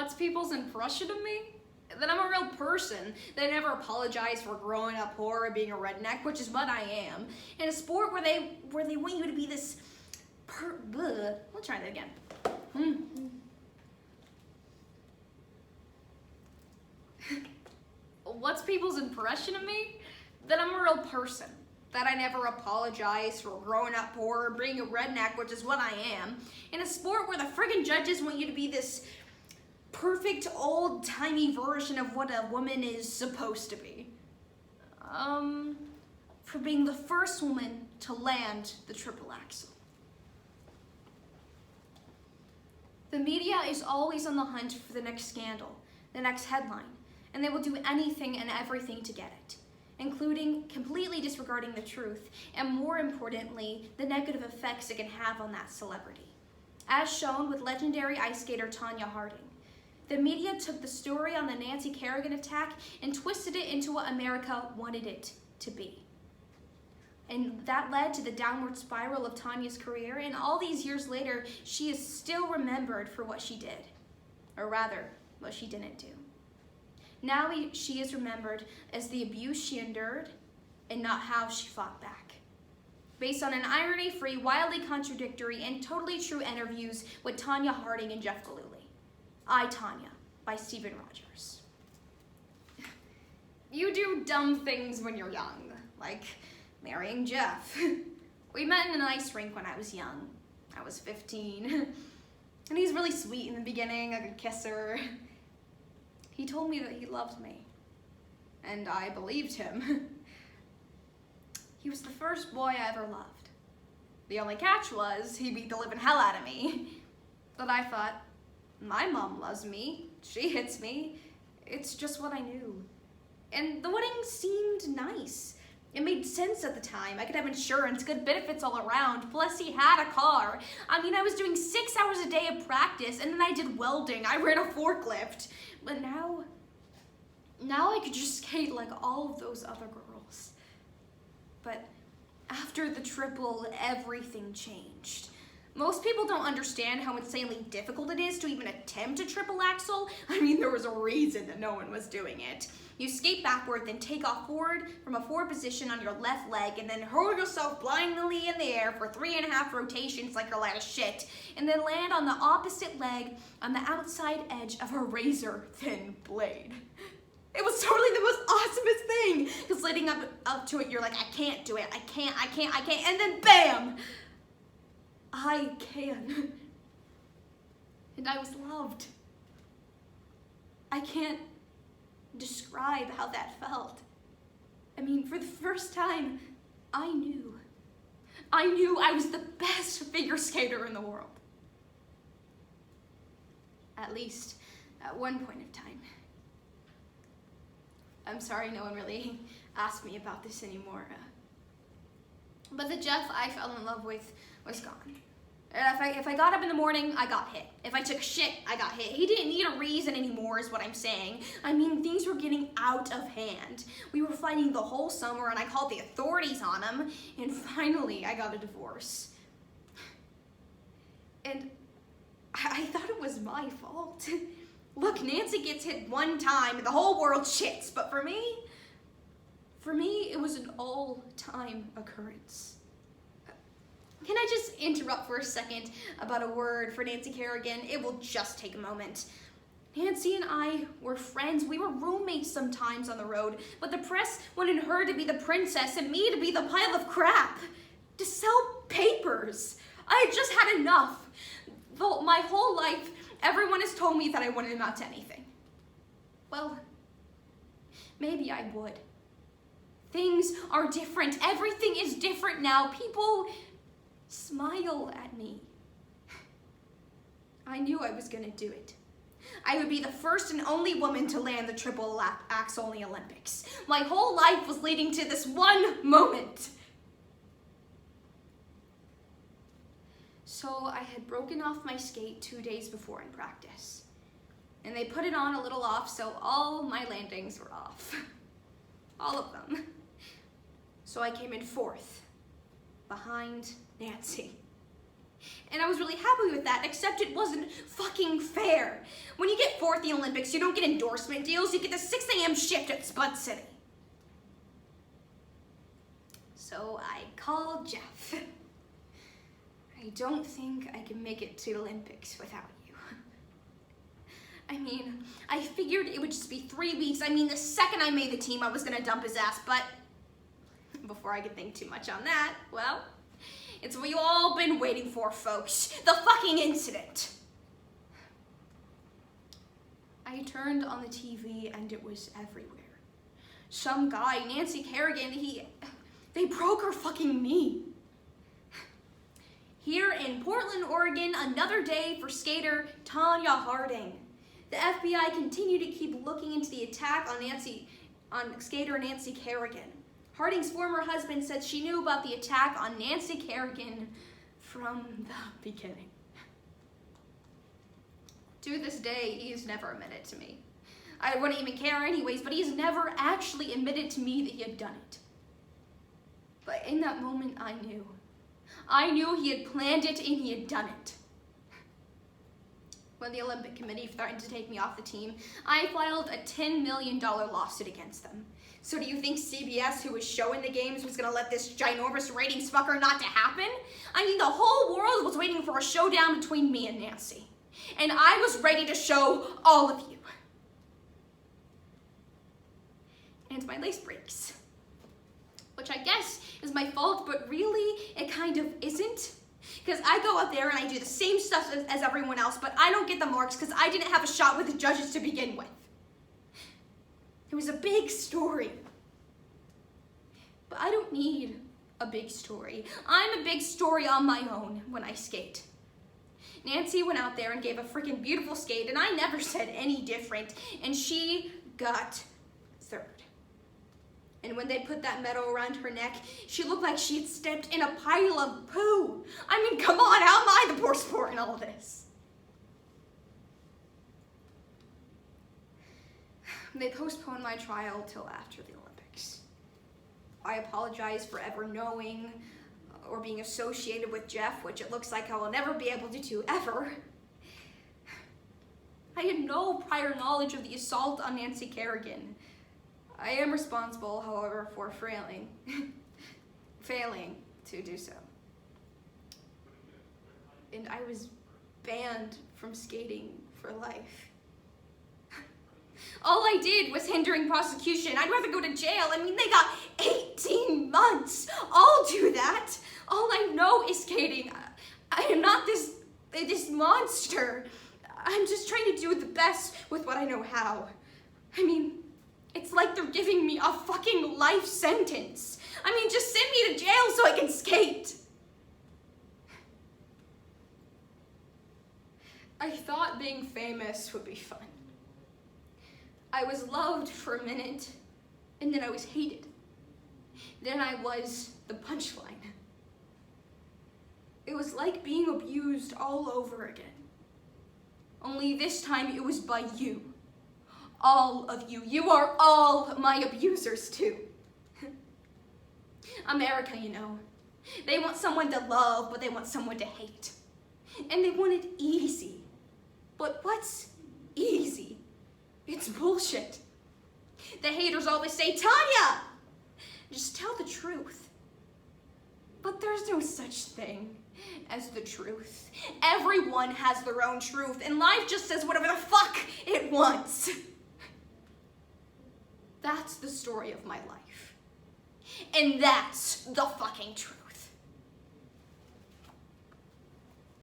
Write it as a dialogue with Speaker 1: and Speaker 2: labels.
Speaker 1: What's people's impression of me? That I'm a real person, that I never apologized for growing up poor or being a redneck, which is what I am. In a sport where they want you to be this I'll try that again. What's people's impression of me? That I'm a real person, that I never apologized for growing up poor or being a redneck, which is what I am. In a sport where the friggin' judges want you to be this perfect old-timey version of what a woman is supposed to be. For being the first woman to land the triple axel. The media is always on the hunt for the next scandal, the next headline, and they will do anything and everything to get it, including completely disregarding the truth, and more importantly, the negative effects it can have on that celebrity. As shown with legendary ice skater Tonya Harding. The media took the story on the Nancy Kerrigan attack and twisted it into what America wanted it to be. And that led to the downward spiral of Tonya's career, and all these years later, she is still remembered for what she did. Or rather, what she didn't do. Now she is remembered as the abuse she endured and not how she fought back. Based on an irony-free, wildly contradictory, and totally true interviews with Tonya Harding and Jeff Gillooly. I, Tonya, by Stephen Rogers. You do dumb things when you're young, like marrying Jeff. We met in an ice rink when I was young. I was 15. And he's really sweet in the beginning. I could kiss her. He told me that he loved me. And I believed him. He was the first boy I ever loved. The only catch was he beat the living hell out of me. But I thought, my mom loves me. She hits me. It's just what I knew. And the wedding seemed nice. It made sense at the time. I could have insurance, good benefits all around, plus he had a car. I mean, I was doing 6 hours a day of practice, and then I did welding. I ran a forklift. But now I could just skate like all of those other girls. But after the triple, everything changed. Most people don't understand how insanely difficult it is to even attempt a triple axel. I mean, there was a reason that no one was doing it. You skate backward, then take off forward from a forward position on your left leg, and then hurl yourself blindly in the air for 3.5 rotations like a lot of shit, and then land on the opposite leg on the outside edge of a razor-thin blade. It was totally the most awesomest thing, because leading up to it, you're like, I can't do it, I can't, and then BAM! I can. And I was loved. I can't describe how that felt. I mean, for the first time, I knew I was the best figure skater in the world. At least, at one point of time. I'm sorry no one really asked me about this anymore. But the Jeff I fell in love with was gone. If I got up in the morning, I got hit. If I took a shit, I got hit. He didn't need a reason anymore is what I'm saying. I mean, things were getting out of hand. We were fighting the whole summer and I called the authorities on him. And finally, I got a divorce. And I thought it was my fault. Look, Nancy gets hit one time and the whole world shits. But for me, it was an all-time occurrence. Can I just interrupt for a second about a word for Nancy Kerrigan? It will just take a moment. Nancy and I were friends. We were roommates sometimes on the road, but the press wanted her to be the princess and me to be the pile of crap. To sell papers. I had just had enough. My whole life, everyone has told me that I wouldn't amount to anything. Well, maybe I would. Things are different. Everything is different now. People smile at me. I knew I was gonna do it. I would be the first and only woman to land the triple axel in the Olympics. My whole life was leading to this one moment. So I had broken off my skate 2 days before in practice. And they put it on a little off, so all my landings were off. All of them. So I came in 4th, behind Nancy. And I was really happy with that, except it wasn't fucking fair. When you get fourth in the Olympics, you don't get endorsement deals, you get the 6 a.m. shift at Spud City. So I called Jeff. I don't think I can make it to the Olympics without you. I mean, I figured it would just be 3 weeks. I mean, the second I made the team, I was gonna dump his ass, but before I could think too much on that, well, it's what you all been waiting for, folks. The fucking incident. I turned on the TV and it was everywhere. Some guy, Nancy Kerrigan, they broke her fucking knee. Here in Portland, Oregon, another day for skater Tanya Harding. The FBI continued to keep looking into the attack on skater Nancy Kerrigan. Harding's former husband said she knew about the attack on Nancy Kerrigan from the beginning. To this day, he has never admitted to me. I wouldn't even care anyways, but he's never actually admitted to me that he had done it. But in that moment, I knew. I knew he had planned it and he had done it. When the Olympic Committee threatened to take me off the team, I filed a $10 million lawsuit against them. So do you think CBS, who was showing the games, was gonna let this ginormous ratings fucker not to happen? I mean, the whole world was waiting for a showdown between me and Nancy. And I was ready to show all of you. And my lace breaks. Which I guess is my fault, but really, it kind of isn't. Because I go out there and I do the same stuff as everyone else, but I don't get the marks because I didn't have a shot with the judges to begin with. It was a big story. But I don't need a big story. I'm a big story on my own when I skate. Nancy went out there and gave a freaking beautiful skate, and I never said any different, and she got third. And when they put that medal around her neck, she looked like she had stepped in a pile of poo. I mean, come on, how am I the poor sport in all of this? They postponed my trial till after the Olympics. I apologize for ever knowing or being associated with Jeff, which it looks like I will never be able to do ever. I had no prior knowledge of the assault on Nancy Kerrigan. I am responsible, however, for failing to do so. And I was banned from skating for life. All I did was hindering prosecution. I'd rather go to jail. I mean, they got 18 months. I'll do that. All I know is skating. I am not this monster. I'm just trying to do the best with what I know how. I mean, it's like they're giving me a fucking life sentence. I mean, just send me to jail so I can skate. I thought being famous would be fun. I was loved for a minute, and then I was hated. Then I was the punchline. It was like being abused all over again. Only this time it was by you. All of you. You are all my abusers too. America, you know. They want someone to love, but they want someone to hate. And they want it easy. But what's easy? It's bullshit. The haters always say, Tanya, just tell the truth. But there's no such thing as the truth. Everyone has their own truth, and life just says whatever the fuck it wants. That's the story of my life. And that's the fucking truth.